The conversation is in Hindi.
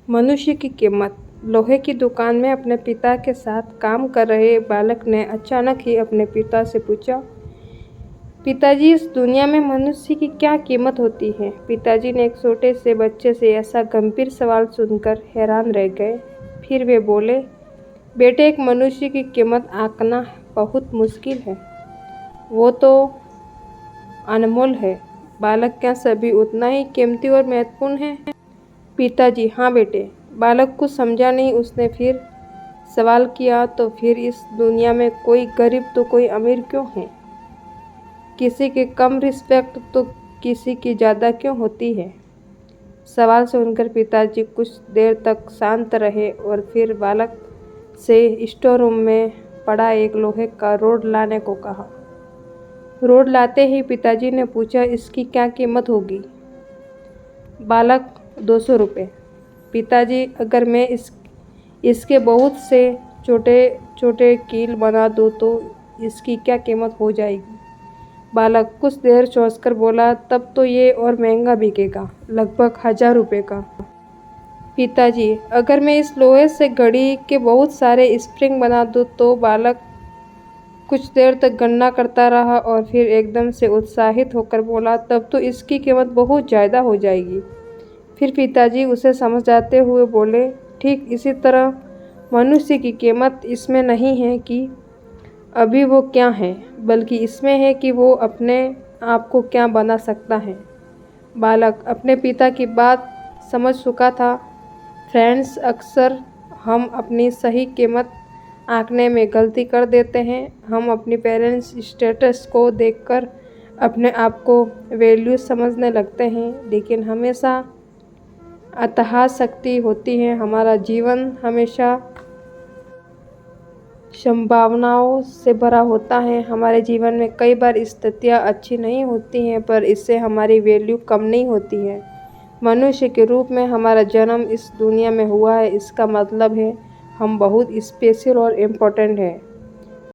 मनुष्य की कीमत। लोहे की दुकान में अपने पिता के साथ काम कर रहे बालक ने अचानक ही अपने पिता से पूछा, पिताजी, इस दुनिया में मनुष्य की क्या कीमत होती है? पिताजी ने एक छोटे से बच्चे से ऐसा गंभीर सवाल सुनकर हैरान रह गए। फिर वे बोले, बेटे, एक मनुष्य की कीमत आंकना बहुत मुश्किल है। वो तो अनमोल है। बालक, क्या सभी उतना ही कीमती और महत्वपूर्ण है? पिताजी, हाँ बेटे। बालक कुछ समझा नहीं। उसने फिर सवाल किया, तो फिर इस दुनिया में कोई गरीब तो कोई अमीर क्यों है? किसी की कम रिस्पेक्ट तो किसी की ज़्यादा क्यों होती है? सवाल सुनकर पिताजी कुछ देर तक शांत रहे और फिर बालक से स्टोर रूम में पड़ा एक लोहे का रोड लाने को कहा। रोड लाते ही पिताजी ने पूछा, इसकी क्या कीमत होगी? बालक, 200 रुपये। पिताजी, अगर मैं इसके बहुत से छोटे छोटे कील बना दूँ तो इसकी क्या कीमत हो जाएगी? बालक कुछ देर सोचकर बोला, तब तो ये और महंगा बिकेगा, लगभग 1000 रुपये का। पिताजी, अगर मैं इस लोहे से घड़ी के बहुत सारे स्प्रिंग बना दूँ तो? बालक कुछ देर तक गणना करता रहा और फिर एकदम से उत्साहित होकर बोला, तब तो इसकी कीमत बहुत ज़्यादा हो जाएगी। फिर पिताजी उसे समझाते हुए बोले, ठीक इसी तरह मनुष्य की कीमत इसमें नहीं है कि अभी वो क्या है, बल्कि इसमें है कि वो अपने आप को क्या बना सकता है। बालक अपने पिता की बात समझ चुका था। फ्रेंड्स, अक्सर हम अपनी सही कीमत आंकने में गलती कर देते हैं। हम अपनी पेरेंट्स स्टेटस को देखकर अपने आप को वैल्यू समझने लगते हैं, लेकिन हमेशा अथाह शक्ति होती है। हमारा जीवन हमेशा संभावनाओं से भरा होता है। हमारे जीवन में कई बार स्थितियाँ अच्छी नहीं होती हैं, पर इससे हमारी वैल्यू कम नहीं होती है। मनुष्य के रूप में हमारा जन्म इस दुनिया में हुआ है, इसका मतलब है हम बहुत स्पेशल और इम्पोर्टेंट हैं।